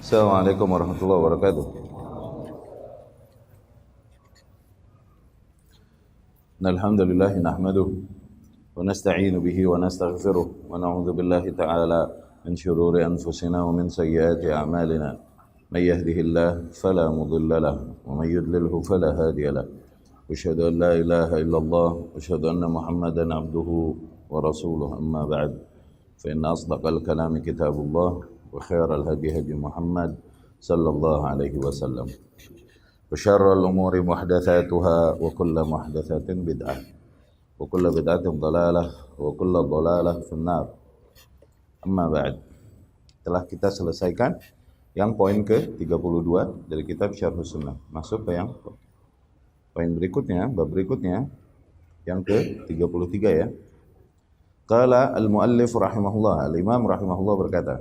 Assalamualaikum warahmatullahi wabarakatuh. Alhamdulillah nahmaduhu wa nasta'inu bihi wa nastaghfiruh wa na'udzu billahi ta'ala min shururi anfusina wa min sayyiati a'malina. May yahdihillahu fala mudilla lahu wa may yudlilhu fala hadiya lahu. Asyhadu an la ilaha illallah wa asyhadu anna Muhammadan 'abduhu wa rasuluhu amma ba'd. Fa inna asdaqal kalami kitabullah wa khairal hadi hadi Muhammad sallallahu alaihi wasallam. Wa syarrul umuri muhdatsatuha wa kullu muhdatsatin bid'ah. Wa kullu bid'atin dhalalah wa kullu dhalalah finnar. Amma ba'd. Telah kita selesaikan yang poin ke-32 dari kitab Syarhus Sunnah. Masuk ke yang poin berikutnya, bab berikutnya yang ke-33 ya. Qala al-muallif rahimahullah, al-imam rahimahullah berkata,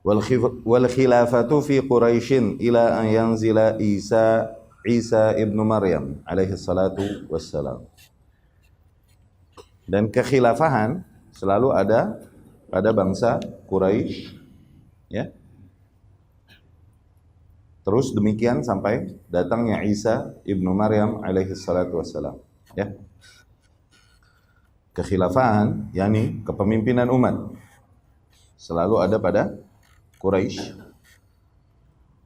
wal khilafatu fi Quraisyin ila an yanzila Isa ibnu Maryam alaihi salatu wassalam. Dan kekhilafahan selalu ada pada bangsa Quraisy, ya. Terus demikian sampai datangnya Isa ibnu Maryam alaihi salatu wassalam, ya. Kekhilafahan yakni kepemimpinan umat selalu ada pada Quraisy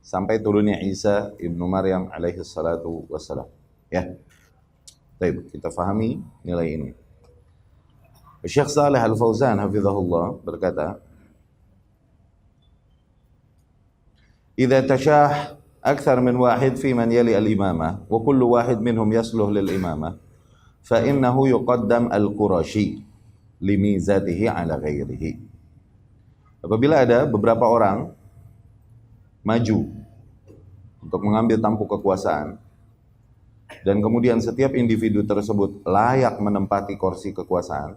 sampai turunnya Isa ibnu Maryam alaihi salatu wassalam, ya. Baik, kita fahami nilai ini. Syekh Shalih Al-Fauzan hafizahullah berkata, "Idza tashah akthar min wahid fi man yali al-imamah wa kullu wahid minhum yasluh lil imamah fa innahu yuqaddam al-Qurashi limizatihi ala ghairihi." Apabila ada beberapa orang maju untuk mengambil tampuk kekuasaan dan kemudian setiap individu tersebut layak menempati kursi kekuasaan,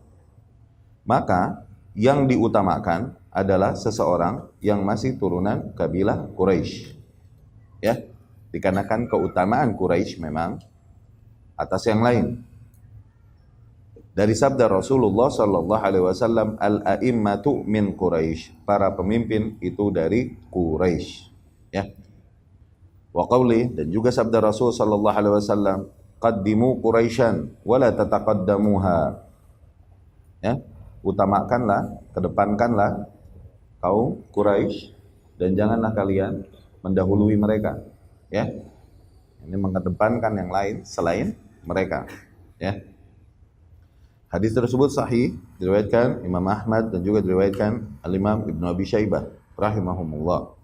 maka yang diutamakan adalah seseorang yang masih turunan kabilah Quraisy. Ya, dikarenakan keutamaan Quraisy memang atas yang lain. Dari sabda Rasulullah sallallahu alaihi wasallam, al-a'immatu min Quraisy, para pemimpin itu dari Quraisy, ya. Wa qauli, dan juga sabda Rasul sallallahu alaihi wasallam, qaddimu Quraisyan wa la tataqaddamuha. Ya, utamakanlah, kedepankanlah kaum Quraisy dan janganlah kalian mendahului mereka, ya. Ini mengedepankan yang lain selain mereka, ya. Hadis tersebut sahih, diriwayatkan Imam Ahmad dan juga diriwayatkan Al-Imam Ibnu Abi Syaibah rahimahumullah.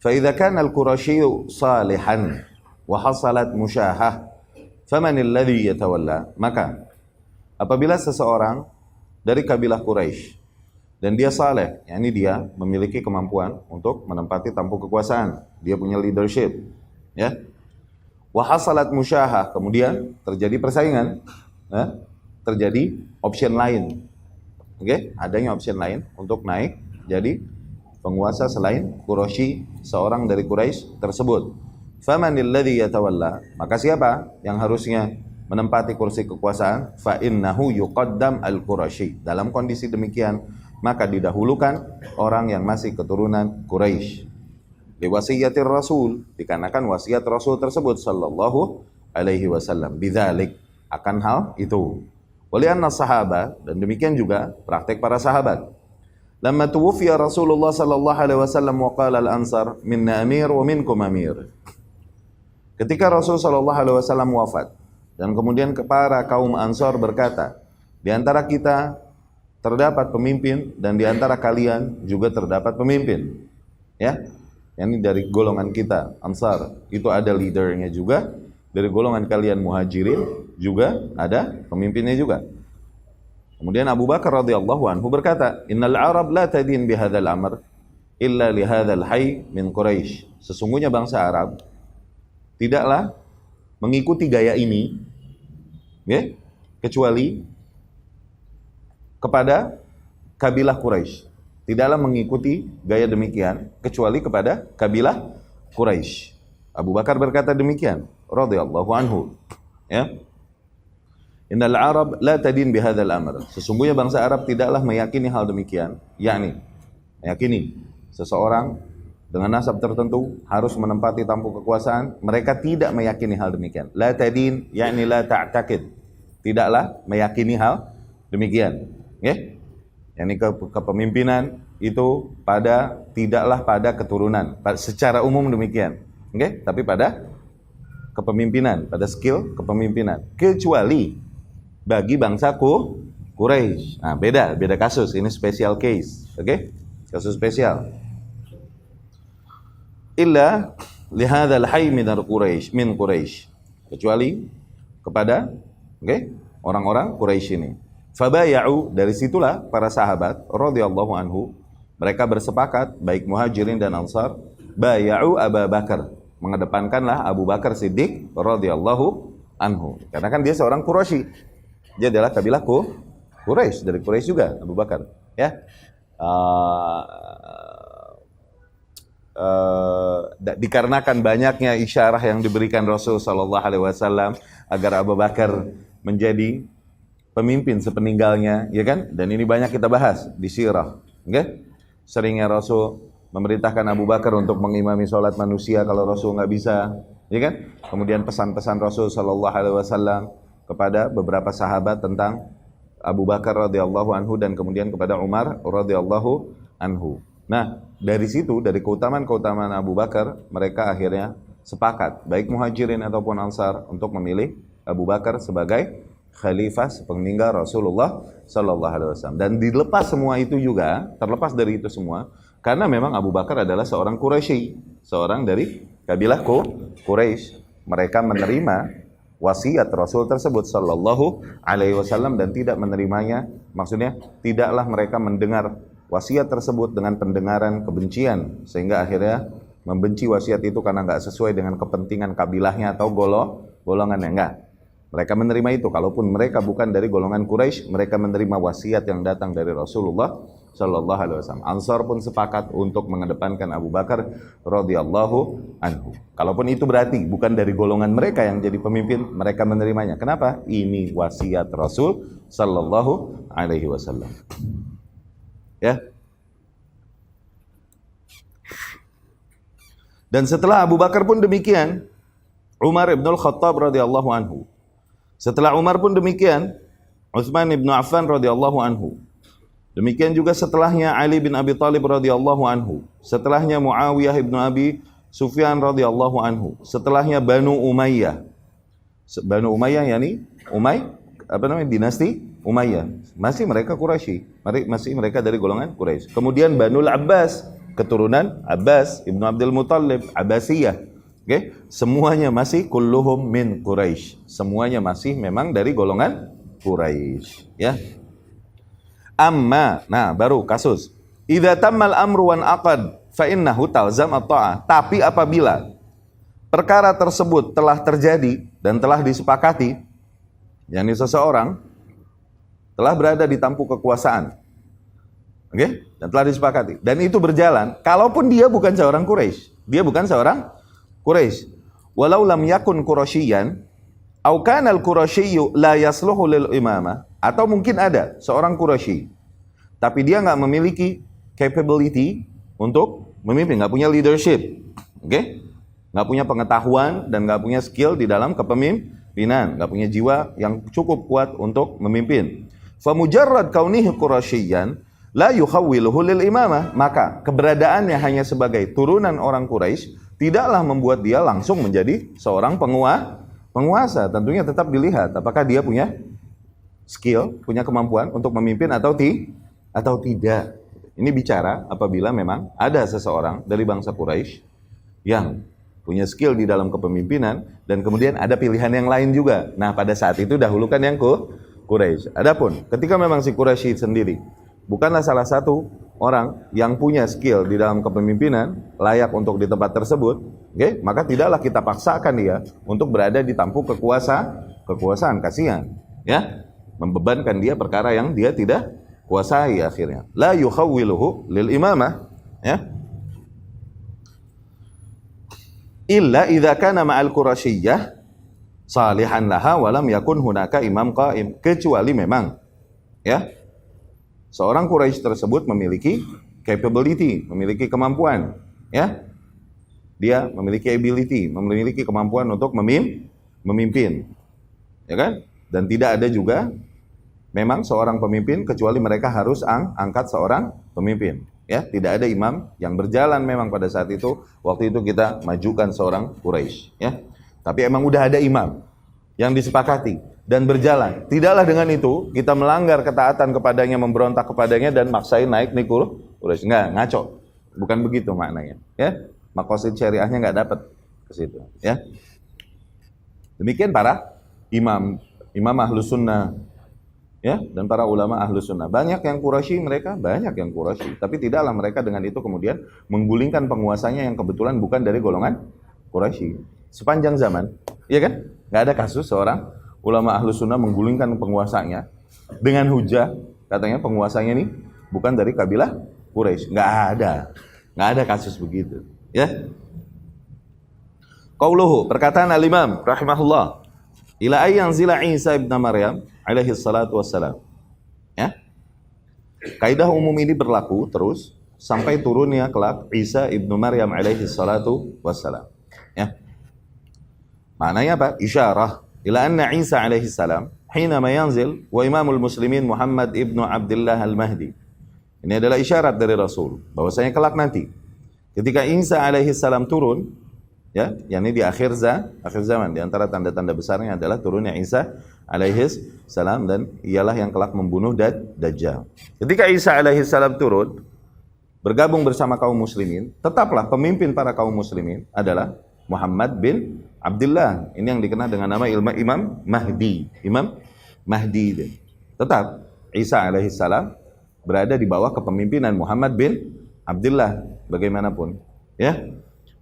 Fa idza kana al-Quraisy salihan wa hasalat musyahah, faman alladhi yatawalla? Maka apabila seseorang dari kabilah Quraisy dan dia saleh, yakni dia memiliki kemampuan untuk menempati tampuk kekuasaan, dia punya leadership, ya. Wa hasalat musyahah, kemudian terjadi persaingan, ya. Terjadi option lain, oke, adanya option lain untuk naik jadi penguasa selain Quraisy, seorang dari Quraisy tersebut. Famanil ladzi yatawalla? Maka siapa yang harusnya menempati kursi kekuasaan? Fa innahu yuqaddam al-Quraisy. Dalam kondisi demikian, maka didahulukan orang yang masih keturunan Quraisy. Li wasiyatir Rasul, dikarenakan wasiat Rasul tersebut sallallahu alaihi wasallam, bidzalik, akan hal itu. Walianna sahabat, dan demikian juga praktek para sahabat. Lamma tuwfiya Rasulullah sallallahu alaihi wasallam wa qala al-ansar minna amir wa minkum amir. Ketika Rasul sallallahu alaihi wasallam wafat dan kemudian para kaum Ansar berkata, di antara kita terdapat pemimpin dan di antara kalian juga terdapat pemimpin. Ya. Ini dari golongan kita Ansar, itu ada leadernya juga. Dari golongan kalian Muhajirin juga ada pemimpinnya juga. Kemudian Abu Bakar radhiyallahu anhu berkata, "Innal Arab la tadin bihadzal amr illa li hadzal hayy min Quraisy." Sesungguhnya bangsa Arab tidaklah mengikuti gaya ini, ya, kecuali kepada kabilah Quraisy. Tidaklah mengikuti gaya demikian kecuali kepada kabilah Quraisy. Abu Bakar berkata demikian radhiyallahu anhu, ya. Innal Arab la tadin bihadzal amr. Sesungguhnya bangsa Arab tidaklah meyakini hal demikian, yakni meyakini seseorang dengan nasab tertentu harus menempati tampuk kekuasaan, mereka tidak meyakini hal demikian. La tadin, yakni la ta'taqid. Tidaklah meyakini hal demikian. Okay? Yakni kepemimpinan itu tidaklah pada keturunan. Secara umum demikian. Okay? Tapi pada kepemimpinan, pada skill kepemimpinan. Kecuali bagi bangsa Quraisy. Nah, beda kasus. Ini special case. Oke? Okay? Kasus spesial. Illa lihadzal hayy min Quraisy. Kecuali kepada orang-orang Quraisy ini. Fabaya'u, dari situlah para sahabat radhiyallahu anhu mereka bersepakat, baik Muhajirin dan Ansar, baya'u Abu Bakar, mengedepankanlah Abu Bakar Siddiq radhiyallahu anhu. Karena kan dia seorang Quraisy. Dia adalah kabilah Quraisy, dari Quraisy juga Abu Bakar, ya. Dikarenakan banyaknya isyarah yang diberikan Rasul sallallahu alaihi wasallam agar Abu Bakar menjadi pemimpin sepeninggalnya, ya kan? Dan ini banyak kita bahas di sirah, okay? Seringnya Rasul memerintahkan Abu Bakar untuk mengimami sholat manusia kalau Rasul nggak bisa, ya kan? Kemudian pesan-pesan Rasul sallallahu alaihi wasallam kepada beberapa sahabat tentang Abu Bakar radhiyallahu anhu dan kemudian kepada Umar radhiyallahu anhu. Nah, dari situ, dari keutamaan-keutamaan Abu Bakar, mereka akhirnya sepakat, baik Muhajirin ataupun Ansar, untuk memilih Abu Bakar sebagai khalifah sepeninggal Rasulullah sallallahu alaihi wasallam. Dan dilepas semua itu juga, terlepas dari itu semua, karena memang Abu Bakar adalah seorang Quraisy, seorang dari kabilah Quraisy. Mereka menerima wasiat Rasul tersebut sallallahu alaihi wasallam dan tidak menerimanya, maksudnya tidaklah mereka mendengar wasiat tersebut dengan pendengaran kebencian, sehingga akhirnya membenci wasiat itu karena nggak sesuai dengan kepentingan kabilahnya atau golongannya. Enggak. Mereka menerima itu, kalaupun mereka bukan dari golongan Quraisy, mereka menerima wasiat yang datang dari Rasulullah sallallahu alaihi wasallam. Ansar pun sepakat untuk mengedepankan Abu Bakar radhiyallahu anhu. Kalaupun itu berarti bukan dari golongan mereka yang jadi pemimpin, mereka menerimanya. Kenapa? Ini wasiat Rasul sallallahu alaihi wasallam. Ya. Dan setelah Abu Bakar pun demikian, Umar ibn al-Khattab radhiyallahu anhu. Setelah Umar pun demikian, Utsman ibn Affan radhiyallahu anhu. Demikian juga setelahnya Ali bin Abi Thalib radhiyallahu anhu. Setelahnya Muawiyah ibn Abi Sufyan radhiyallahu anhu. Setelahnya Banu Umayyah. Banu Umayyah yakni dinasti Umayyah. Masih mereka Quraisy, masih mereka dari golongan Quraisy. Kemudian Banul Abbas, keturunan Abbas ibnu Abdul Muttalib, Abbasiyah. Okay? Semuanya masih kulluhum min Quraisy. Semuanya masih memang dari golongan Quraisy, ya. Amma, nah baru kasus. Idza tammal amru wan aqad fa innahu talzam at-ta'ah. Tapi apabila perkara tersebut telah terjadi dan telah disepakati, yakni seseorang telah berada di tampuk kekuasaan, okay? Dan telah disepakati, dan itu berjalan, kalaupun dia bukan seorang Quraisy, walau lam yakun Quraisyan, au kana al-Quraisyu la yasluhu lil imamah, atau mungkin ada seorang Quraisy, tapi dia nggak memiliki capability untuk memimpin, nggak punya leadership, okay? Nggak punya pengetahuan dan nggak punya skill di dalam kepemimpinan, nggak punya jiwa yang cukup kuat untuk memimpin. Famujarrad kaunihi Quraisyan la yukhawwiluhu lil imamah, maka keberadaannya hanya sebagai turunan orang Quraisy tidaklah membuat dia langsung menjadi seorang penguasa. Tentunya tetap dilihat apakah dia punya skill, punya kemampuan untuk memimpin atau tidak. Ini bicara apabila memang ada seseorang dari bangsa Quraisy yang punya skill di dalam kepemimpinan dan kemudian ada pilihan yang lain juga. Nah, pada saat itu dahulukan yang Quraisy. Adapun ketika memang si Quraisy sendiri bukanlah salah satu orang yang punya skill di dalam kepemimpinan layak untuk di tempat tersebut, okay? Maka tidaklah kita paksakan dia untuk berada di tampuk kekuasaan. Kasihan, ya, membebankan dia perkara yang dia tidak kuasai akhirnya. La yukhawwiluhu lil imamah, ya. Illa idza kana ma'al Quraisyiyah salihan laha wa lam yakun hunaka imam qaim, kecuali memang, ya, seorang Quraisy tersebut memiliki capability, memiliki kemampuan, ya. Dia memiliki ability, memiliki kemampuan untuk memimpin, ya kan? Dan tidak ada juga memang seorang pemimpin kecuali mereka harus angkat seorang pemimpin, ya. Tidak ada imam yang berjalan memang pada saat itu. Waktu itu kita majukan seorang Quraisy, ya. Tapi emang udah ada imam yang disepakati dan berjalan. Tidaklah dengan itu kita melanggar ketaatan kepadanya, memberontak kepadanya dan maksain naik nih Quraisy. Enggak, ngaco. Bukan begitu maknanya, ya. Maqasid syariahnya nggak dapat ke situ, ya. Demikian para imam Ahlus Sunnah, ya, dan para ulama Ahlus Sunnah. Banyak yang Quraisy mereka, banyak yang Quraisy, tapi tidaklah mereka dengan itu kemudian menggulingkan penguasanya yang kebetulan bukan dari golongan Quraisy. Sepanjang zaman, ya kan? Nggak ada kasus seorang ulama Ahlus Sunnah menggulingkan penguasanya dengan hujah katanya penguasanya ini bukan dari kabilah Quraisy. Nggak ada kasus begitu. Ya. Qauluhu, perkataan al-Imam rahimahullah, ila ayyan zila Isa ibn Maryam alaihi salatu wassalam. Ya. Kaidah umum ini berlaku terus sampai turunnya kelak Isa ibn Maryam alaihi salatu wassalam. Ya. Maknanya apa? Isyarah ila anna Isa alaihi salam hina ma yanzil wa imamul muslimin Muhammad ibn Abdullah al-Mahdi. Ini adalah isyarat dari Rasul bahwasanya kelak nanti ketika Isa alaihi salam turun, ya, yakni di akhir zaman, di antara tanda-tanda besarnya adalah turunnya Isa alaihi salam dan ialah yang kelak membunuh Dajjal. Ketika Isa alaihi salam turun, bergabung bersama kaum muslimin, tetaplah pemimpin para kaum muslimin adalah Muhammad bin Abdullah. Ini yang dikenal dengan nama Imam Mahdi. Imam Mahdi. Tetap Isa alaihi salam berada di bawah kepemimpinan Muhammad bin Abdullah bagaimanapun, ya.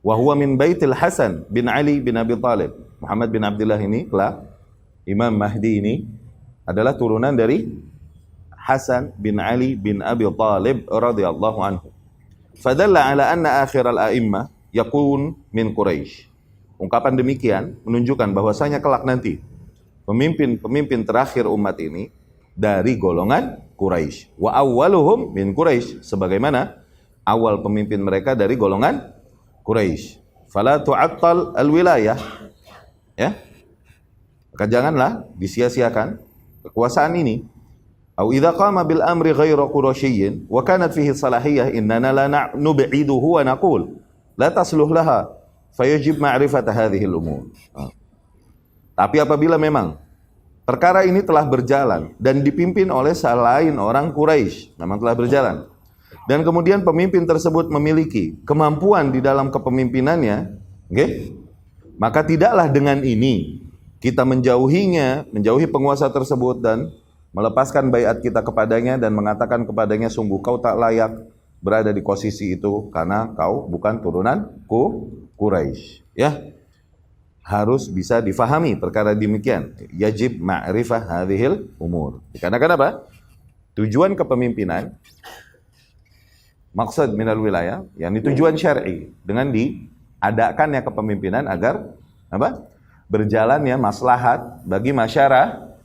Wa huwa min baitil Hasan bin Ali bin Abi Thalib. Muhammad bin Abdullah ini kelak Imam Mahdi ini adalah turunan dari Hasan bin Ali bin Abi Thalib radhiyallahu anhu. Fadalla ala anna akhir al-a'immah yakun min Quraisy. Ungkapan demikian menunjukkan bahwasanya kelak nanti pemimpin terakhir umat ini dari golongan Quraisy. Wa awwaluhum min Quraisy, sebagaimana awal pemimpin mereka dari golongan Quraisy. Fala tu'attal al-wilayah, ya. Maka janganlah disia-siakan kekuasaan ini. Au idza qama bil amri ghairu qurasyiyyin wa kanat fihi salahiyah innana la nub'iduhu wa naqul la tasluh laha fayajib ma'rifat hadhihi al-umur. Tapi apabila memang perkara ini telah berjalan dan dipimpin oleh selain orang Quraisy, memang telah berjalan, dan kemudian pemimpin tersebut memiliki kemampuan di dalam kepemimpinannya, okay? Maka tidaklah dengan ini kita menjauhi penguasa tersebut dan melepaskan baiat kita kepadanya dan mengatakan kepadanya, sungguh kau tak layak berada di posisi itu karena kau bukan turunan Quraisy. Ya, harus bisa difahami perkara demikian. Yajib ma'rifah hadhil umur. Dikarenakan apa? Tujuan kepemimpinan, maksud minal wilayah, yakni tujuan syar'i, dengan diadakannya kepemimpinan agar apa? Berjalannya maslahat bagi masyarakat.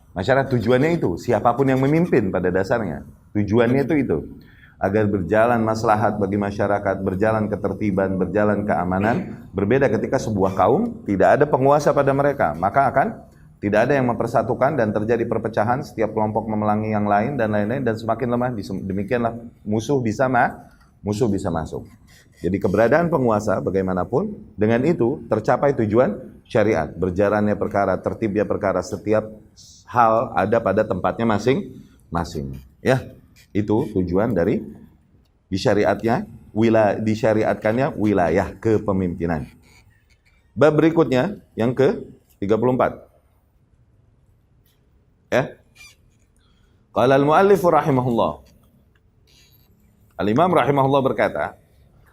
Tujuannya itu, siapapun yang memimpin pada dasarnya. Tujuannya itu. Agar berjalan maslahat bagi masyarakat, berjalan ketertiban, berjalan keamanan. Berbeda ketika sebuah kaum tidak ada penguasa pada mereka, maka akan tidak ada yang mempersatukan dan terjadi perpecahan, setiap kelompok memelangi yang lain dan lain-lain, dan semakin lemah. Demikianlah musuh bisa masuk. Jadi keberadaan penguasa bagaimanapun, dengan itu tercapai tujuan syariat. Berjalannya perkara, tertibnya perkara, setiap hal ada pada tempatnya masing-masing. Ya, itu tujuan dari disyariatkannya wilayah kepemimpinan. Bab berikutnya yang ke-34. Ya. Qala al-muallif rahimahullah. Al-Imam rahimahullah berkata,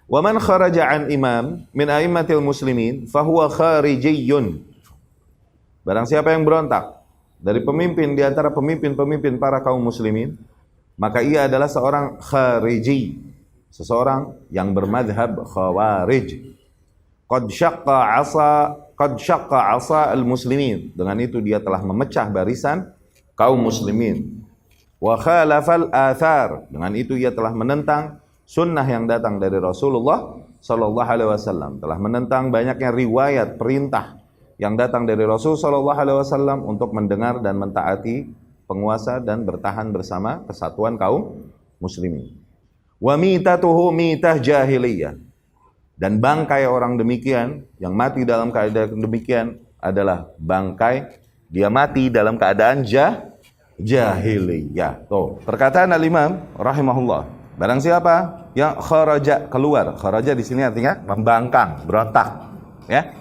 "Wa man kharaja an imam min a'immatil muslimin fahuwa kharijiyyun." Barang siapa yang berontak dari pemimpin di antara pemimpin-pemimpin para kaum muslimin, maka ia adalah seorang khariji, seseorang yang bermadhab khawarij. Qad syaqqa asa al-muslimin. Dengan itu dia telah memecah barisan kaum muslimin. Wa khalafal athar. Dengan itu ia telah menentang sunnah yang datang dari Rasulullah Sallallahu Alaihi Wasallam, telah menentang banyaknya riwayat perintah yang datang dari Rasul Sallallahu Alaihi Wasallam untuk mendengar dan mentaati penguasa dan bertahan bersama kesatuan kaum muslimin. Wa mitatuhu mitah jahiliyah, dan bangkai orang demikian yang mati dalam keadaan demikian adalah bangkai dia mati dalam keadaan jahiliyah. Tuh, perkataan Al-Imam rahimahullah. Barang siapa yang kharaja keluar, kharaja di sini artinya membangkang, berontak, ya.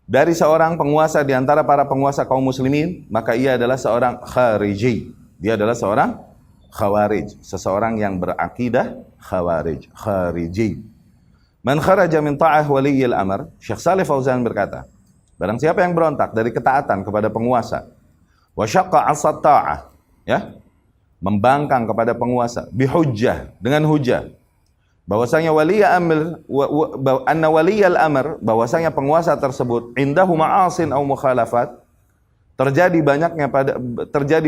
Dari seorang penguasa di antara para penguasa kaum muslimin, maka ia adalah seorang khariji. Dia adalah seorang khawarij, seseorang yang berakidah khariji. Man kharaja min ta'ah waliyil amr, Syekh Shalih Fauzan berkata, barang siapa yang berontak dari ketaatan kepada penguasa, wa syaqqa 'asat ta'ah, ya, membangkang kepada penguasa, bihujjah, dengan hujjah, bahwasanya anna waliyal amr, bahwasanya penguasa tersebut indahu ma'asin aw mukhalafat, terjadi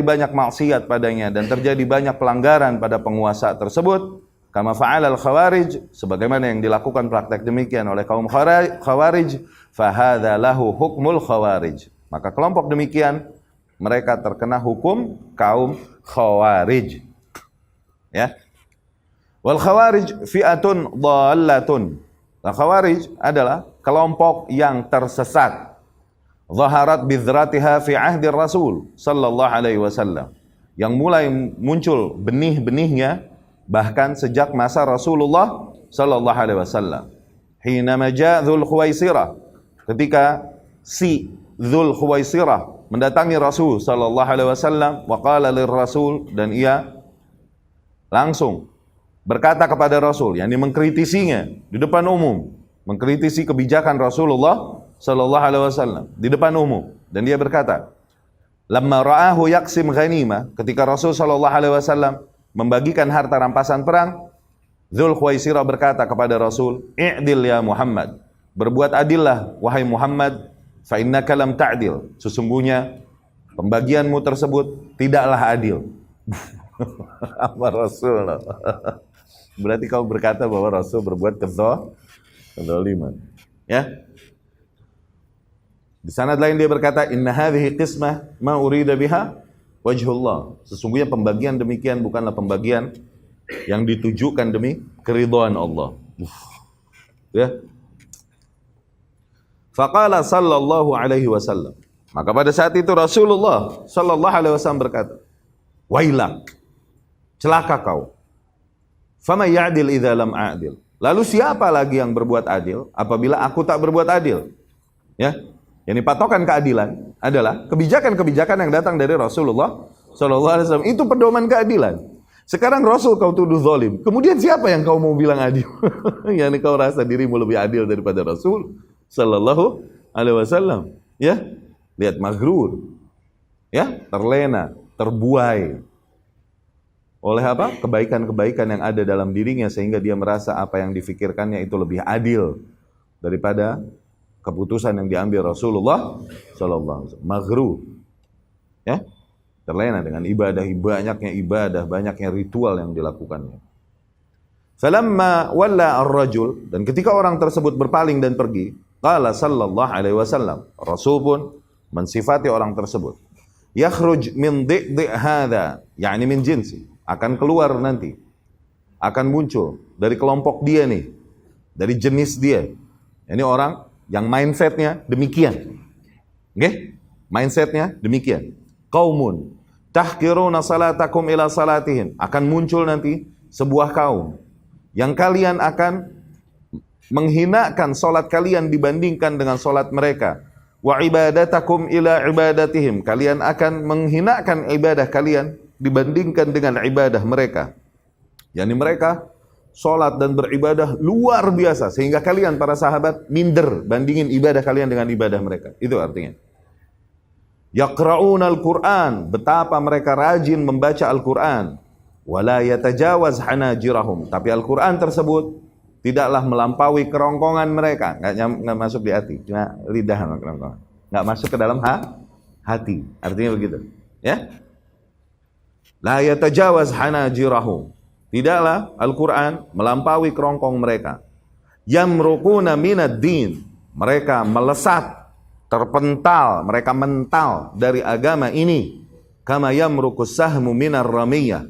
banyak maksiat padanya dan terjadi banyak pelanggaran pada penguasa tersebut, kama fa'alal khawarij, sebagaimana yang dilakukan praktek demikian oleh kaum khawarij, fahadza lahu hukmul khawarij, maka kelompok demikian mereka terkena hukum kaum khawarij, ya. Wal khawarij fi'atun dhallatun, khawarij adalah kelompok yang tersesat, zaharat bidzratiha fi ahdi Rasul sallallahu alaihi wasallam, yang mulai muncul benih-benihnya bahkan sejak masa Rasulullah sallallahu alaihi wasallam. Hina maja Dzul Khuwaisirah, ketika si Dzul Khuwaisirah mendatangi Rasul sallallahu alaihi wasallam, wa qala lirrasul, dan ia langsung berkata kepada Rasul, yakni mengkritisinya di depan umum, mengkritisi kebijakan Rasulullah sallallahu alaihi wasallam di depan umum, dan dia berkata, lamma ra'ahu yaqsim ghanimah, ketika Rasul sallallahu alaihi wasallam membagikan harta rampasan perang, Dzul Khuwaisirah berkata kepada Rasul, i'dil ya Muhammad, berbuat adillah wahai Muhammad, fa innaka lam ta'dil, sesungguhnya pembagianmu tersebut tidaklah adil. Apa Rasul? Berarti kau berkata bahwa Rasul berbuat kezaliman, ya. Di sanad lain dia berkata, inna hadhihi qismah ma urida biha wajhullah, sesungguhnya pembagian demikian bukanlah pembagian yang ditujukan demi keridhaan Allah. Ya. Faqala sallallahu alaihi wasallam, maka pada saat itu Rasulullah sallallahu alaihi wasallam berkata, wailak, celaka kau. Fama ya'dil idza lam a'dil, lalu siapa lagi yang berbuat adil apabila aku tak berbuat adil? Ya. Yani patokan keadilan adalah kebijakan-kebijakan yang datang dari Rasulullah sallallahu alaihi wasallam, itu pedoman keadilan. Sekarang Rasul kau tuduh zalim, kemudian siapa yang kau mau bilang adil? Yani kau rasa dirimu lebih adil daripada Rasul sallallahu alaihi wasallam, ya? Lihat, maghrur, ya, terlena, terbuai oleh apa? Kebaikan-kebaikan yang ada dalam dirinya, sehingga dia merasa apa yang difikirkannya itu lebih adil daripada keputusan yang diambil Rasulullah sallallahu alaihi wasallam. Maghrur, ya, terlena dengan banyaknya banyaknya ritual yang dilakukannya. Falamma walla ar-rajul, dan ketika orang tersebut berpaling dan pergi, qala sallallahu alaihi wasallam, Rasul pun mensifati orang tersebut, yakhruj min dhi'dhi' hadha, yakni min jinsi, akan keluar nanti, akan muncul dari kelompok dia nih, dari jenis dia. Ini orang yang mindsetnya demikian, okay? Mindsetnya demikian. Qaumun tahqiruna salatakum ila salatihim, akan muncul nanti sebuah kaum yang kalian akan menghinakan salat kalian dibandingkan dengan salat mereka. Wa ibadatakum ila ibadatihim, kalian akan menghinakan ibadah kalian dibandingkan dengan ibadah mereka. Yani mereka sholat dan beribadah luar biasa, sehingga kalian para sahabat minder bandingin ibadah kalian dengan ibadah mereka. Itu artinya. Yaqra'una al-Qur'an, betapa mereka rajin membaca Al-Quran. Wala yatajawaz hanajirahum, tapi Al-Quran tersebut tidaklah melampaui kerongkongan mereka, nggak masuk di hati, cuma lidah kerongkongan, nggak masuk ke dalam hati. Artinya begitu, ya. La yatajawaz hanajirahum, Tidaklah Al-Quran melampaui kerongkong mereka. Yamruquna minad din. Mereka melesat, terpental, mereka mental dari agama ini. Kama yamruqus sahmu minar ramiyah.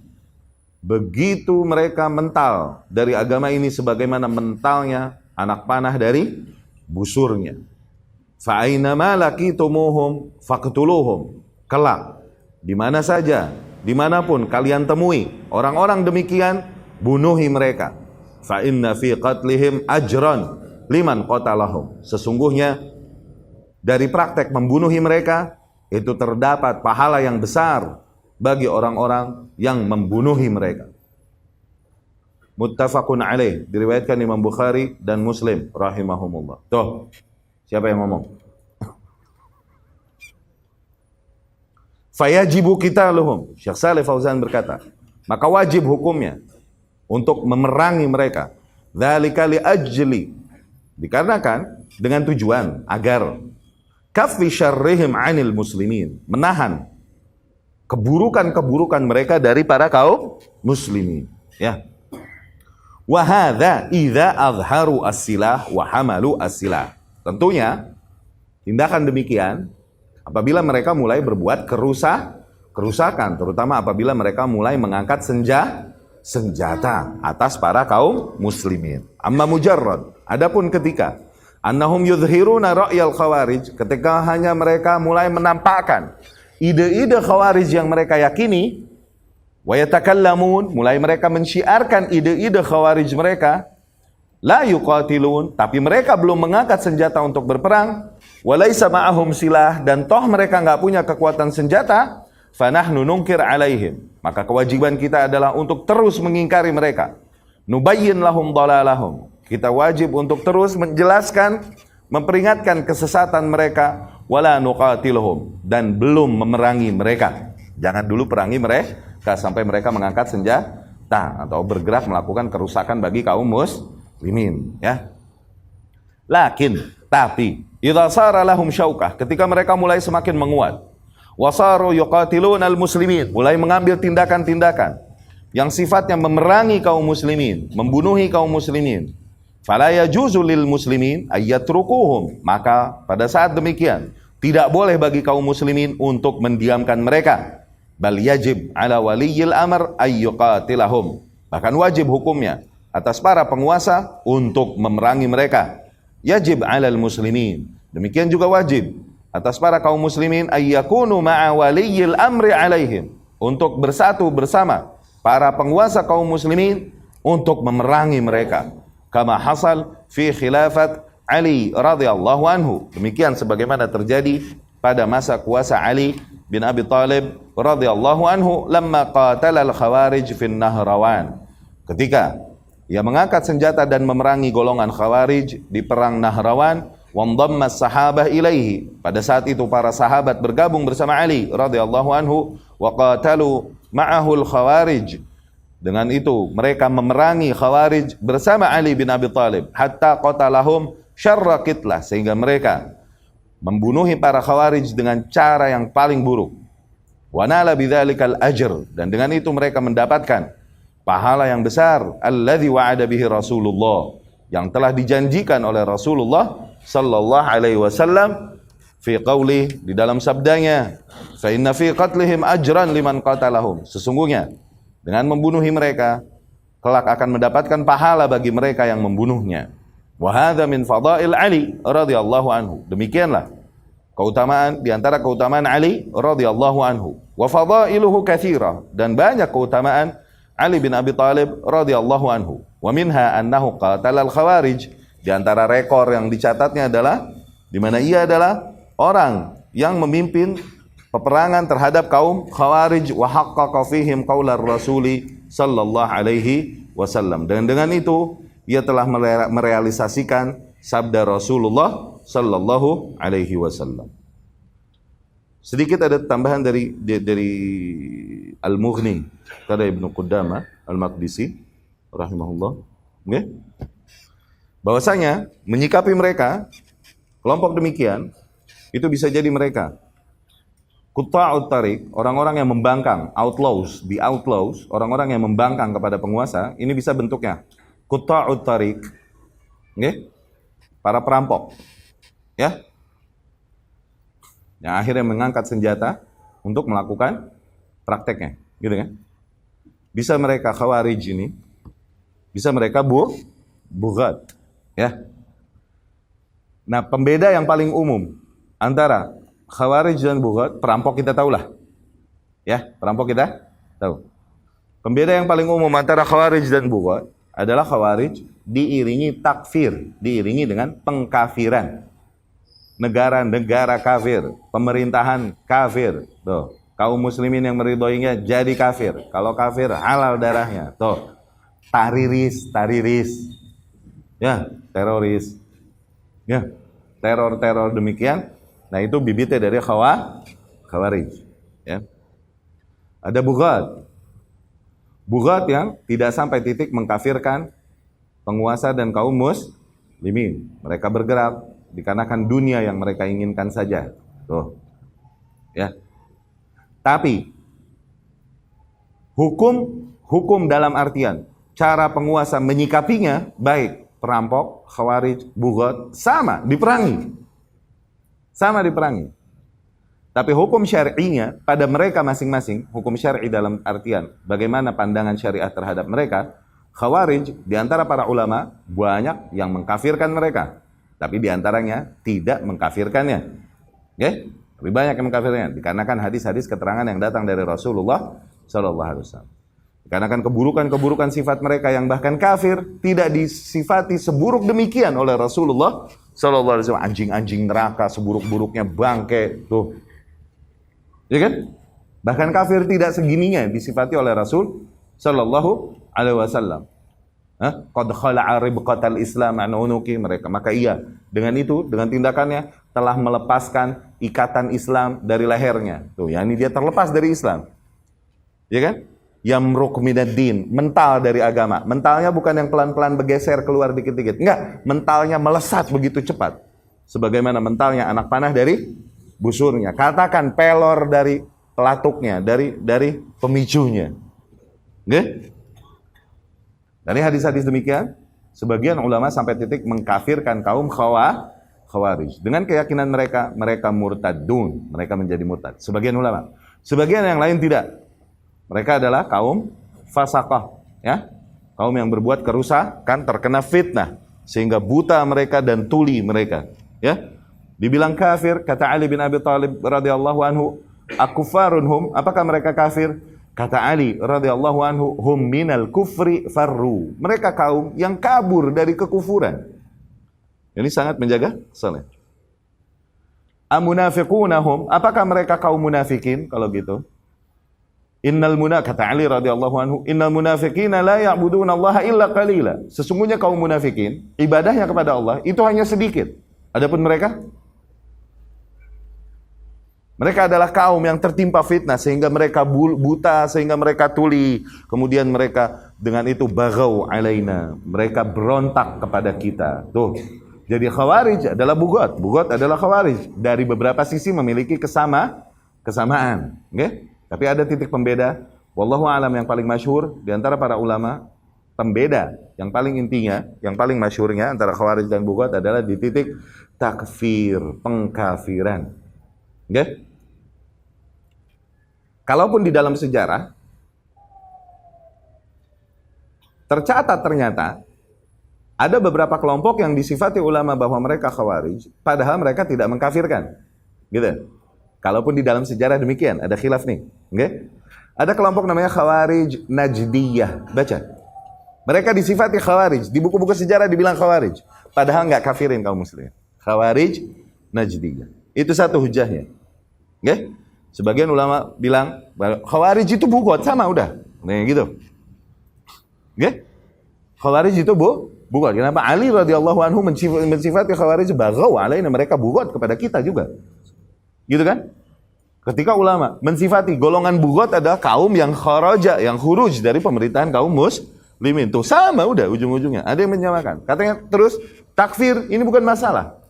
Begitu mereka mental dari agama ini sebagaimana mentalnya anak panah dari busurnya. Fa'ainama laqitumuhum faqtuluhum. Kelak, di mana saja, dimanapun kalian temui orang-orang demikian, bunuhi mereka. Fa inna fi qatlihim ajran liman qatalahum. Sesungguhnya dari praktek membunuhi mereka itu terdapat pahala yang besar bagi orang-orang yang membunuhi mereka. Muttafaqun alaih, diriwayatkan Imam Bukhari dan Muslim rahimahumullah. Tuh, siapa yang ngomong? Fayajibu qitaluhum. Syekh Shalih Fauzan berkata, maka wajib hukumnya untuk memerangi mereka. Dzalika li ajli, dikarenakan dengan tujuan agar kaffi syarrihim 'anil muslimin, menahan keburukan-keburukan mereka dari para kaum muslimin, ya. Wa hadza idza azharu as-silah wa hamalu as-silah. Tentunya tindakan demikian apabila mereka mulai berbuat kerusakan, terutama apabila mereka mulai mengangkat senjata atas para kaum muslimin. Amma mujarrad, adapun ketika annahum yudhhiruna ra'yal khawarij, ketika hanya mereka mulai menampakkan ide-ide khawarij yang mereka yakini, wa yatakallamun, mulai mereka mensyiarkan ide-ide khawarij mereka, la yuqatilun, tapi mereka belum mengangkat senjata untuk berperang, walaysa ma'ahum silah, dan toh mereka enggak punya kekuatan senjata, fanahnu nunkir alaihim, maka kewajiban kita adalah untuk terus mengingkari mereka. Nubayyin lahum dalalahum, kita wajib untuk terus menjelaskan, memperingatkan kesesatan mereka, wala nuqatiluhum, dan belum memerangi mereka. Jangan dulu perangi mereka sampai mereka mengangkat senjata atau bergerak melakukan kerusakan bagi kaum muslimin, ya. Tapi idza sara lahum syaukah, ketika mereka mulai semakin menguat, wasaru yuqatilun al-muslimin, mulai mengambil tindakan-tindakan yang sifatnya memerangi kaum muslimin, membunuhi kaum muslimin, fala yajuzu lil muslimin ayyatrukuhum, maka pada saat demikian tidak boleh bagi kaum muslimin untuk mendiamkan mereka. Bal yajib ala waliyil amr ayyuqatilahum, bahkan wajib hukumnya atas para penguasa untuk memerangi mereka. Yajib alal muslimin, demikian juga wajib atas para kaum muslimin ayyakunu ma'a waliyil amri alaihim, untuk bersatu bersama para penguasa kaum muslimin untuk memerangi mereka. Kama hasal fi khilafat Ali radhiyallahu anhu, demikian sebagaimana terjadi pada masa kuasa Ali bin Abi Thalib radhiyallahu anhu, lamma qatala al-khawarij fin Nahrawan, ketika ia mengangkat senjata dan memerangi golongan Khawarij di perang Nahrawan, wandamma sahabah ilaihi, pada saat itu para sahabat bergabung bersama Ali radhiyallahu anhu, wa qatalu ma'ahu al-Khawarij, dengan itu mereka memerangi Khawarij bersama Ali bin Abi Thalib, hatta qatalahum syarra qitlah, sehingga mereka membunuhi para Khawarij dengan cara yang paling buruk. Wa nala bidzalikal ajr, dan dengan itu mereka mendapatkan pahala yang besar, alladzi wa'ada bihi Rasulullah, yang telah dijanjikan oleh Rasulullah sallallahu alaihi wasallam fi qauli, di dalam sabdanya, fa inna fi qatlihim ajran liman qatalahum, sesungguhnya dengan membunuhi mereka kelak akan mendapatkan pahala bagi mereka yang membunuhnya. Wa hadza min fadail Ali radhiyallahu anhu, demikianlah keutamaan di antara keutamaan Ali radhiyallahu anhu. Wa fadailuhu katsira, dan banyak keutamaan Ali bin Abi Thalib radhiyallahu anhu. Wa minha annahu qatala al-khawarij, di antara rekor yang dicatatnya adalah di mana ia adalah orang yang memimpin peperangan terhadap kaum Khawarij, wa haqqaqa fihim qaular rasuli sallallahu alaihi wasallam, dan dengan itu ia telah merealisasikan sabda Rasulullah sallallahu alaihi wasallam. Sedikit ada tambahan dari Al-Mughni kata Ibnu Qudamah Al-Maqdisi rahimahullah, okay? Bahwasanya menyikapi mereka kelompok demikian itu bisa jadi mereka Qutta'ut tariq, orang-orang yang membangkang, outlaws, the outlaws, orang-orang yang membangkang kepada penguasa, ini bisa bentuknya Qutta'ut tariq, okay? Para perampok, ya, yang akhirnya mengangkat senjata untuk melakukan prakteknya, gitu kan? Bisa mereka khawarij ini, bisa mereka bughat, ya. Nah, pembeda yang paling umum antara khawarij dan bughat, perampok kita tahulah. Ya, perampok kita tahu. Pembeda yang paling umum antara khawarij dan bughat adalah khawarij diiringi takfir, diiringi dengan pengkafiran. Negara-negara kafir, pemerintahan kafir. Tuh, kaum muslimin yang meridhoinya jadi kafir. Kalau kafir halal darahnya. Tuh, tariris. Ya, teroris. Ya, teror demikian. Nah, itu bibitnya dari khawarij. Ya. Ada bughat yang tidak sampai titik mengkafirkan penguasa dan kaum muslimin. Mereka bergerak dikarenakan dunia yang mereka inginkan saja. Tuh. Ya. Tapi hukum dalam artian cara penguasa menyikapinya baik perampok, khawarij, bughat sama diperangi. Tapi hukum syar'inya pada mereka masing-masing, hukum syar'i dalam artian bagaimana pandangan syariat terhadap mereka, khawarij di antara para ulama banyak yang mengkafirkan mereka, tapi di antaranya tidak mengkafirkannya. Okay? Lebih banyak yang mengkafirkannya dikarenakan hadis-hadis keterangan yang datang dari Rasulullah SAW. Dikarenakan keburukan-keburukan sifat mereka yang bahkan kafir tidak disifati seburuk demikian oleh Rasulullah SAW. Anjing-anjing neraka, seburuk-buruknya bangke, tuh, ya kan? Bahkan kafir tidak segininya disifati oleh Rasul Sallallahu Alaihi Wasallam. Qad khala'a ribqatal Islam an unuki, mereka. Maka ia dengan itu, dengan tindakannya telah melepaskan ikatan Islam dari lehernya. Tuh, yakni dia terlepas dari Islam. Ya kan? Yamruq minaddin, mental dari agama. Mentalnya bukan yang pelan-pelan bergeser keluar dikit-dikit. Enggak, mentalnya melesat begitu cepat. Sebagaimana mentalnya anak panah dari busurnya. Katakan pelor dari pelatuknya, dari pemicunya. Oke? Dari hadis-hadis demikian, sebagian ulama sampai titik mengkafirkan kaum khawarij. Dengan keyakinan mereka murtadun, mereka menjadi murtad. Sebagian ulama. Sebagian yang lain tidak. Mereka adalah kaum fasaqah, ya. Kaum yang berbuat kerusakan, terkena fitnah sehingga buta mereka dan tuli mereka, ya. Dibilang kafir, kata Ali bin Abi Thalib radhiyallahu anhu, akufarun hum, apakah mereka kafir? Kata Ali radhiyallahu anhu, hum minal kufri farru. Mereka kaum yang kabur dari kekufuran. Ini sangat menjaga salat. Amunafiqunahum, apakah mereka kaum munafikin kalau gitu? Kata Ali radhiyallahu anhu, innal munafiqina la ya'buduna Allah illa qalila. Sesungguhnya kaum munafikin ibadahnya kepada Allah itu hanya sedikit. Adapun mereka adalah kaum yang tertimpa fitnah sehingga mereka buta, sehingga mereka tuli. Kemudian mereka dengan itu baghaw alaina. Mereka berontak kepada kita. Tuh. Jadi khawarij adalah bughat. Bughat adalah khawarij. Dari beberapa sisi memiliki kesamaan. Okay? Tapi ada titik pembeda. Wallahu a'lam, yang paling masyhur di antara para ulama, pembeda yang paling intinya, yang paling masyhurnya antara khawarij dan bughat adalah di titik takfir, pengkafiran. Okay? Kalaupun di dalam sejarah tercatat ternyata ada beberapa kelompok yang disifati ulama bahwa mereka khawarij, padahal mereka tidak mengkafirkan. Gitu. Kalaupun di dalam sejarah demikian, ada khilaf nih. Okay? Ada kelompok namanya Khawarij Najdiyah. Baca. Mereka disifati khawarij, di buku-buku sejarah dibilang khawarij, padahal nggak kafirin kaum muslimin. Khawarij Najdiyah. Itu satu hujahnya. Okay? Sebagian ulama bilang khawarij itu bughat, sama udah. Nah, gitu. Okay? Khawarij itu bughat. Kenapa? Ali radhiyallahu anhu mensifati khawarij baghaw alaina, mereka bughat kepada kita juga. Gitu kan? Ketika ulama mensifati golongan bughat adalah kaum yang kharaja, yang khuruj dari pemerintahan kaum muslimin. Tuh sama udah ujung-ujungnya. Ada yang menyamakan. Katanya terus takfir ini bukan masalah.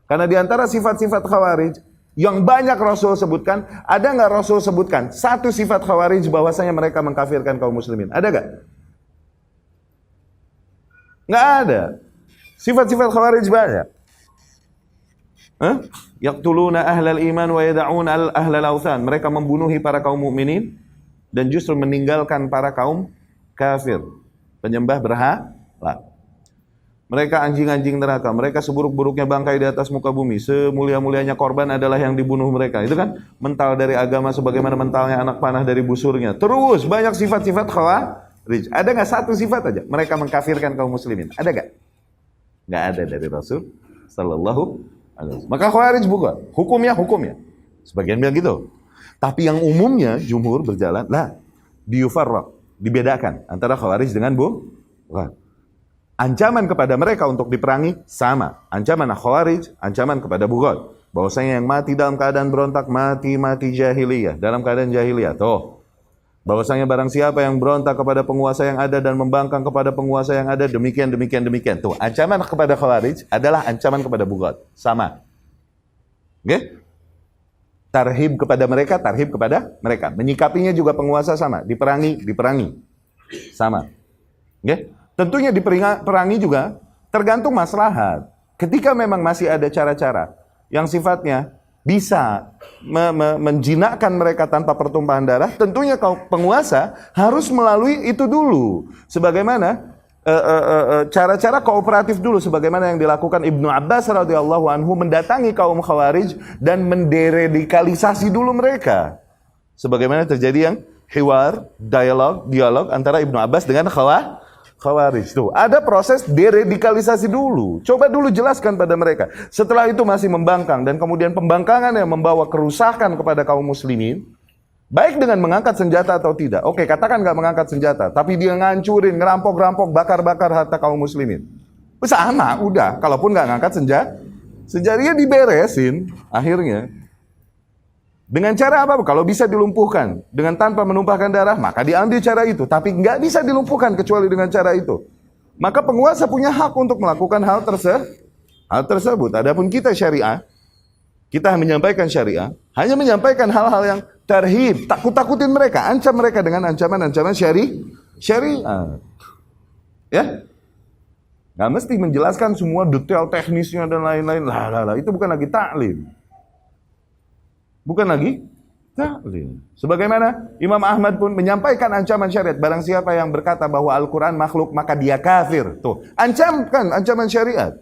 Karena di antara sifat-sifat khawarij Yang banyak Rasul sebutkan, ada nggak Rasul sebutkan satu sifat Khawarij bahwasanya mereka mengkafirkan kaum muslimin? Ada nggak? Nggak ada. Sifat-sifat Khawarij banyak. Yaqtuluna ahlal iman wa yada'una ahlal authan. Mereka membunuhi para kaum mukminin dan justru meninggalkan para kaum kafir, penyembah berhala. Mereka anjing-anjing neraka, mereka seburuk-buruknya bangkai di atas muka bumi, semulia-mulianya korban adalah yang dibunuh mereka. Itu kan mental dari agama sebagaimana mentalnya anak panah dari busurnya. Terus banyak sifat-sifat Khawarij. Ada nggak satu sifat aja mereka mengkafirkan kaum muslimin? Ada nggak? Nggak ada dari Rasul Sallallahu Alaihi Wasallam. Maka Khawarij bukan hukumnya. Sebagian bilang gitu. Tapi yang umumnya jumhur berjalan lah, diyufarraq, dibedakan antara Khawarij dengan bukan. Ancaman kepada mereka untuk diperangi sama. Ancaman Khawarij, ancaman kepada Bughat. Bahwasanya yang mati dalam keadaan berontak, mati jahiliyah. Dalam keadaan jahiliyah. Tuh. Bahwasanya barang siapa yang berontak kepada penguasa yang ada dan membangkang kepada penguasa yang ada, demikian. Tuh, ancaman kepada Khawarij adalah ancaman kepada Bughat. Sama. Oke? Tarhib kepada mereka. Menyikapinya juga penguasa sama. Diperangi. Sama. Oke? Tentunya diperangi juga tergantung maslahat. Ketika memang masih ada cara-cara yang sifatnya bisa menjinakkan mereka tanpa pertumpahan darah, tentunya penguasa harus melalui itu dulu. Sebagaimana cara-cara kooperatif dulu, sebagaimana yang dilakukan Ibnu Abbas radhiyallahu anhu mendatangi kaum Khawarij dan menderadikalisasi dulu mereka. Sebagaimana terjadi yang dialog antara Ibnu Abbas dengan Khawarij. Tuh, ada proses deradikalisasi dulu. Coba dulu jelaskan pada mereka. Setelah itu masih membangkang dan kemudian pembangkangan yang membawa kerusakan kepada kaum muslimin, baik dengan mengangkat senjata atau tidak. Oke, katakan nggak mengangkat senjata, tapi dia ngancurin, ngerampok-rampok, bakar-bakar harta kaum muslimin. Sama, udah. Kalaupun nggak ngangkat senjatanya diberesin akhirnya. Dengan cara apa? Kalau bisa dilumpuhkan dengan tanpa menumpahkan darah, maka diambil cara itu. Tapi nggak bisa dilumpuhkan kecuali dengan cara itu. Maka penguasa punya hak untuk melakukan hal tersebut. Adapun kita syariah, kita menyampaikan syariah, hanya menyampaikan hal-hal yang tarhib, takut-takutin mereka, ancam mereka dengan ancaman-ancaman syariah. Ya, nggak mesti menjelaskan semua detail teknisnya dan lain-lain. Lah, itu bukan lagi taklim. Bukan lagi taklim. Sebagaimana Imam Ahmad pun menyampaikan ancaman syariat. Barang siapa yang berkata bahwa Al-Quran makhluk, maka dia kafir. Tuh, ancaman syariat.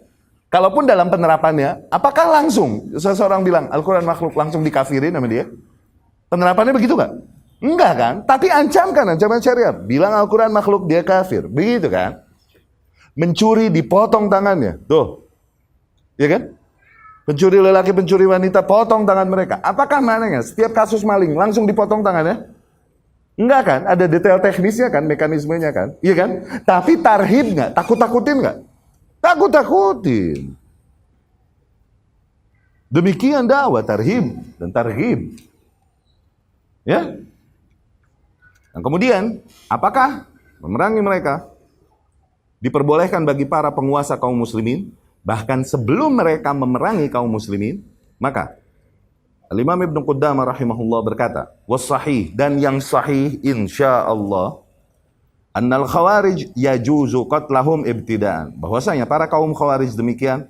Kalaupun dalam penerapannya, apakah langsung seseorang bilang Al-Quran makhluk langsung dikafirin sama dia? Penerapannya begitu gak? Enggak kan? Tapi ancaman syariat. Bilang Al-Quran makhluk, dia kafir. Begitu kan? Mencuri dipotong tangannya. Tuh. Ya kan? Pencuri lelaki, pencuri wanita, potong tangan mereka. Apakah maknanya? Setiap kasus maling langsung dipotong tangannya? Enggak kan? Ada detail teknisnya kan, mekanismenya kan? Iya kan? Tapi tarhib nggak? Takut-takutin nggak? Takut-takutin. Demikian dakwah tarhib dan tarhib. Ya? Dan kemudian, apakah memerangi mereka diperbolehkan bagi para penguasa kaum muslimin? Bahkan sebelum mereka memerangi kaum muslimin, maka Al-Imam Ibnu Qudamah rahimahullah berkata, "Was-sahih, dan yang sahih insyaallah, annal khawarij yajuzu qatlahum ibtidaan." Bahwasanya para kaum khawarij demikian,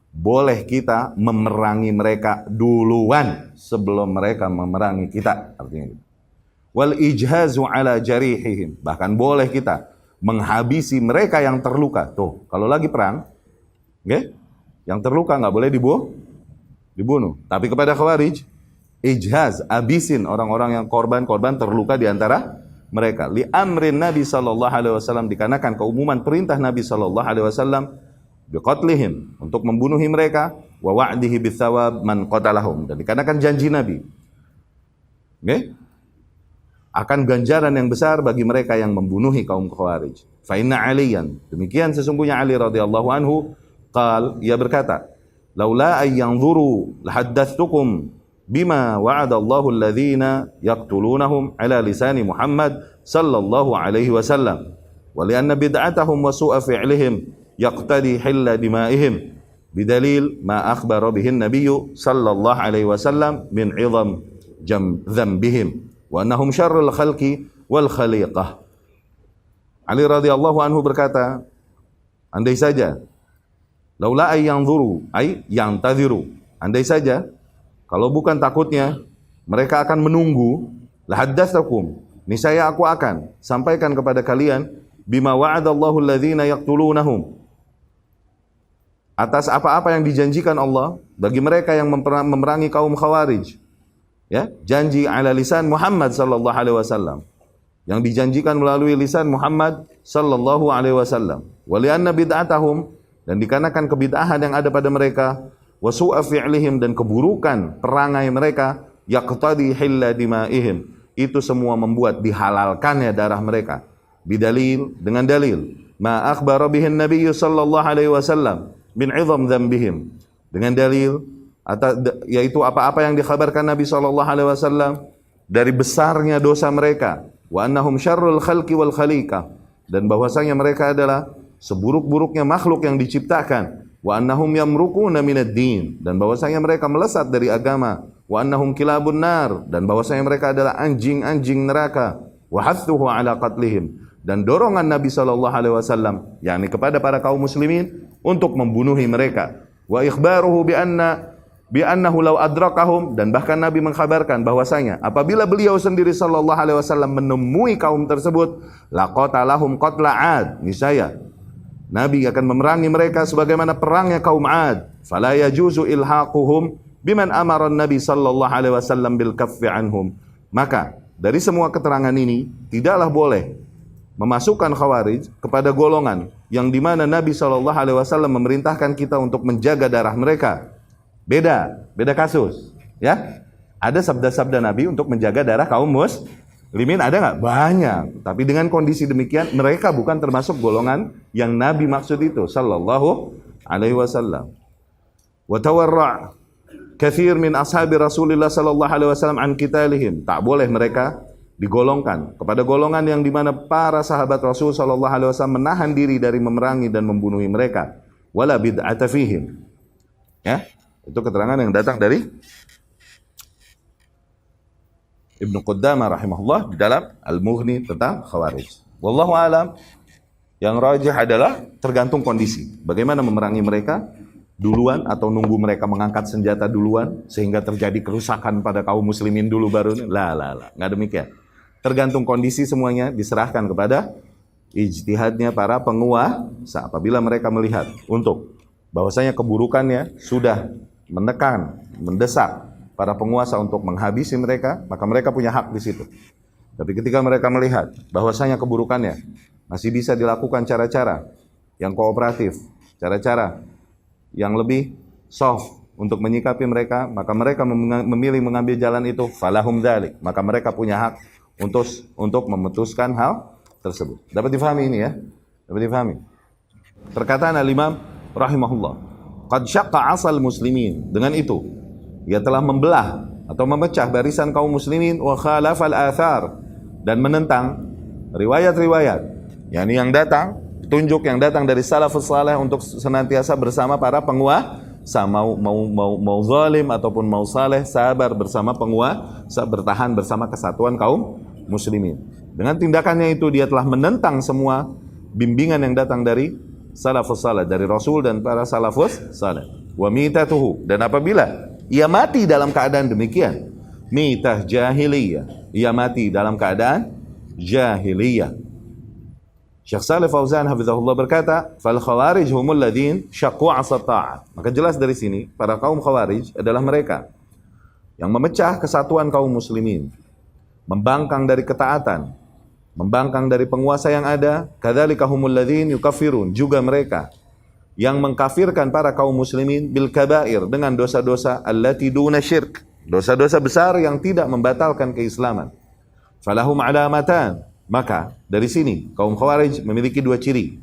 boleh kita memerangi mereka duluan sebelum mereka memerangi kita, artinya gitu. Wal ijhazu ala jarihihim, bahkan boleh kita menghabisi mereka yang terluka. Tuh, kalau lagi perang, okay? Yang terluka nggak boleh dibunuh. Tapi kepada Khawarij, ijhaz, abisin orang-orang yang korban terluka di antara mereka. Li amrin Nabi sallallahu alaihi wasallam, dikarenakan keumuman perintah Nabi sallallahu alaihi wasallam biqatlihim, untuk membunuhi mereka, wa wa'dihi bitsawab man qatalahum, dan dikarenakan janji Nabi. Okay? Akan ganjaran yang besar bagi mereka yang membunuhi kaum Khawarij. Fa inna Aliyan, demikian sesungguhnya Ali radhiyallahu anhu, ia berkata, laula ay yanzuru lahaddatsukum bima wa'ada Allahu alladhina yaqtulunahum ala lisani Muhammad sallallahu alaihi wasallam wa li'anna bid'atahum wa su'a fi'lihim yaqtadi hilla dimaihim bidalil ma akhbara bihin nabiyyu sallallahu alaihi wasallam min 'idham dzambihim wa annahum syarrul khalqi wal khaliqah. Ali radhiyallahu anhu berkata, andai saja laula ay yanzuru ay yantadhiru, andai saja kalau bukan takutnya mereka akan menunggu, la haddatsakum, niscaya aku akan sampaikan kepada kalian bima wa'adallahu alladhina yaqtulunahum, atas apa-apa yang dijanjikan Allah bagi mereka yang memerangi kaum Khawarij. Ya, janji ala lisan Muhammad sallallahu alaihi wasallam, yang dijanjikan melalui lisan Muhammad sallallahu alaihi wasallam. Wa li'anna bid'atahum, dan dikarenakan kebid'ahan yang ada pada mereka, wa su'a fi'lihim, dan keburukan perangai mereka, yaqtadi hilla dima'ihim, itu semua membuat dihalalkannya darah mereka. Bidalil, dengan dalil ma akhbara bihin nabiyyu sallallahu alaihi wasallam min 'idham dzambihim, dengan dalil yaitu apa-apa yang dikhabarkan Nabi sallallahu alaihi wasallam dari besarnya dosa mereka, wa annahum syarrul khalqi wal khaliqah, dan bahwasanya mereka adalah seburuk-buruknya makhluk yang diciptakan, wa annahum yamruquna minad din, dan bahwasanya mereka melesat dari agama, wa annahum kilabun nar, dan bahwasanya mereka adalah anjing-anjing neraka, wa hathuhu ala qatlihim, dan dorongan Nabi sallallahu alaihi wasallam yakni kepada para kaum muslimin untuk membunuhi mereka, wa ikhbaruhu bi annahu law adrakahum, dan bahkan Nabi mengkhabarkan bahwasanya apabila beliau sendiri sallallahu alaihi wasallam menemui kaum tersebut, laqatalahum qatla 'ad, niscaya Nabi akan memerangi mereka sebagaimana perangnya kaum 'Ad. Fala yajuzu ilhaquhum biman amara Nabi sallallahu alaihi wasallam bil kaffi anhum. Maka dari semua keterangan ini tidaklah boleh memasukkan Khawarij kepada golongan yang dimana Nabi sallallahu alaihi wasallam memerintahkan kita untuk menjaga darah mereka. Beda kasus, ya. Ada sabda-sabda Nabi untuk menjaga darah kaum muslimin, ada nggak? Banyak. Tapi dengan kondisi demikian, mereka bukan termasuk golongan yang Nabi maksud itu, sallallahu alaihi wasallam. Wa tawarra' katsir min ashabi Rasulillah sallallahu alaihi wasallam an qitalihim. Tak boleh mereka digolongkan kepada golongan yang dimana para sahabat Rasul sallallahu alaihi wasallam menahan diri dari memerangi dan membunuhi mereka. Wala bid'ata fihim. Ya. Itu keterangan yang datang dari Ibnu Qudamah rahimahullah di dalam Al-Mughni tentang Khawarij. Wallahu alam, yang rajih adalah tergantung kondisi. Bagaimana memerangi mereka, duluan atau nunggu mereka mengangkat senjata duluan sehingga terjadi kerusakan pada kaum muslimin dulu baru. Enggak demikian. Tergantung kondisi, semuanya diserahkan kepada ijtihadnya para penguasa. Apabila mereka melihat untuk bahwasanya keburukannya sudah menekan, mendesak para penguasa untuk menghabisi mereka, maka mereka punya hak di situ. Tapi ketika mereka melihat bahwasanya keburukannya masih bisa dilakukan cara-cara yang kooperatif, cara-cara yang lebih soft untuk menyikapi mereka, maka mereka memilih mengambil jalan itu, falahum dzalik, maka mereka punya hak untuk memutuskan hal tersebut. Dapat difahami ini ya? Dapat difahami. Perkataan Al-Imam rahimahullah, qad syaqqa 'asal muslimin, dengan itu ia telah membelah atau memecah barisan kaum muslimin, wa khalafal athar, dan menentang riwayat-riwayat yakni yang datang, petunjuk yang datang dari salafus saleh untuk senantiasa bersama para penguasa, mau zalim ataupun mau saleh, sabar bersama penguasa, bertahan bersama kesatuan kaum muslimin. Dengan tindakannya itu dia telah menentang semua bimbingan yang datang dari salafus saleh, dari Rasul dan para salafus saleh. Wa mitatuhu, dan apabila ia mati dalam keadaan demikian, mitah jahiliyah, ia mati dalam keadaan jahiliyah. Syekh Shalih Fauzan hafizahullah berkata, fal khawarij humul ladzin syaqqu 'asa ta'at. Maka jelas dari sini para kaum Khawarij adalah mereka yang memecah kesatuan kaum muslimin, membangkang dari ketaatan, membangkang dari penguasa yang ada. Kadzalika humul ladzin yukaffirun, juga mereka yang mengkafirkan para kaum muslimin bil kabair, dengan dosa-dosa allati duna syirk, dosa-dosa besar yang tidak membatalkan keislaman. Falahum alamatan, maka dari sini kaum Khawarij memiliki dua ciri.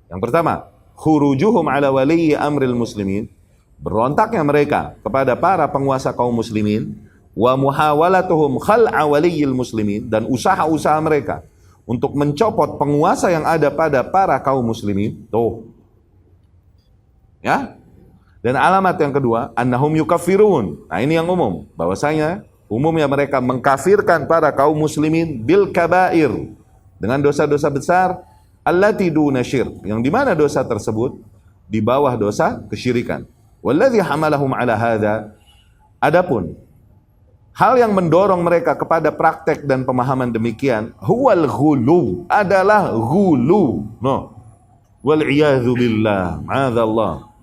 Yang pertama, khurujuhum ala wali amril muslimin, berontaknya mereka kepada para penguasa kaum muslimin, wa muhawalatuhum khal'a waliyil muslimin, dan usaha-usaha mereka untuk mencopot penguasa yang ada pada para kaum muslimin. Tuh, ya, Dan alamat yang kedua, annahum yukaffirun. Nah, ini yang umum, bahwasanya umumnya mereka mengkafirkan para kaum muslimin bil kabair, dengan dosa-dosa besar, allati duna syirk, yang di mana dosa tersebut di bawah dosa kesyirikan. Walladzi hamalahum ala hadza, adapun hal yang mendorong mereka kepada praktek dan pemahaman demikian, huwal ghulu, adalah ghulu. No. Wal iyadzu billah, ma'adzallah.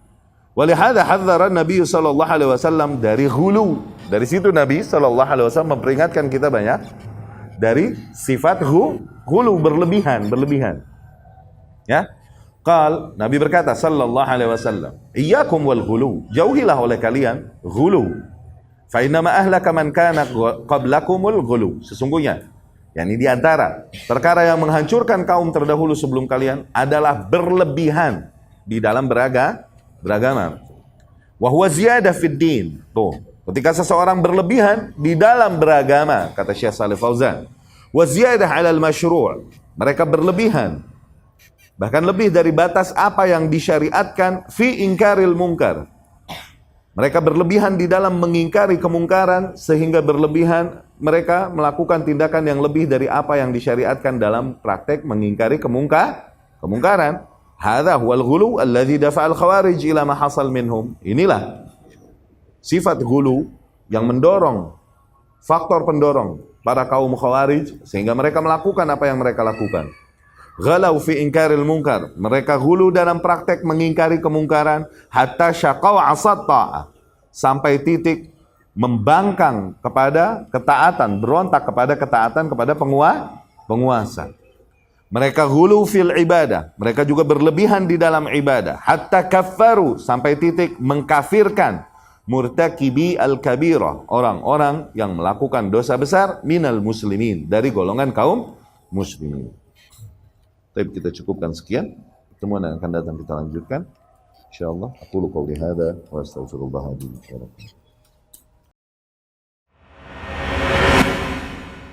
Walihada hadzara Nabi sallallahu alaihi wasallam dari ghulu. Dari situ Nabi sallallahu alaihi wasallam memperingatkan kita banyak dari sifat ghulu, berlebihan. Ya. Nabi berkata sallallahu alaihi wasallam, "Iyyakum wal ghulu." Jauhilah oleh kalian ghulu. Fa inna ma ahlaka man kana qablakumul ghulu. Sesungguhnya, yakni di antara perkara yang menghancurkan kaum terdahulu sebelum kalian adalah berlebihan di dalam beragama. Wa huwa ziyadah fid din. Tuh, ketika seseorang berlebihan di dalam beragama, kata Syekh Shalih Fauzan, wa ziyadah 'alal masyru'. Mereka berlebihan, bahkan lebih dari batas apa yang disyariatkan, fi inkaril munkar. Mereka berlebihan di dalam mengingkari kemungkaran, sehingga berlebihan mereka melakukan tindakan yang lebih dari apa yang disyariatkan dalam praktek mengingkari kemungkaran. Hadza huwal ghulu alladzi dafa'al khawarij ila ma hasal minhum. Inilah sifat ghulu yang mendorong, faktor pendorong para kaum khawarij sehingga mereka melakukan apa yang mereka lakukan. Ghalau fi inkaril munkar, mereka ghulu dalam praktek mengingkari kemungkaran, hatta syaqau asat ta'ah, sampai titik membangkang kepada ketaatan, berontak kepada ketaatan kepada penguasa. Mereka ghulu fil ibadah, mereka juga berlebihan di dalam ibadah, hatta kaffaru, sampai titik mengkafirkan murtakibi al-kabirah, orang-orang yang melakukan dosa besar, minal muslimin, dari golongan kaum muslimin. Tapi kita cukupkan sekian. Pertemuan yang akan datang kita lanjutkan insyaallah. Aqulu qouli hadza wa astaghfirullah li wa lakum.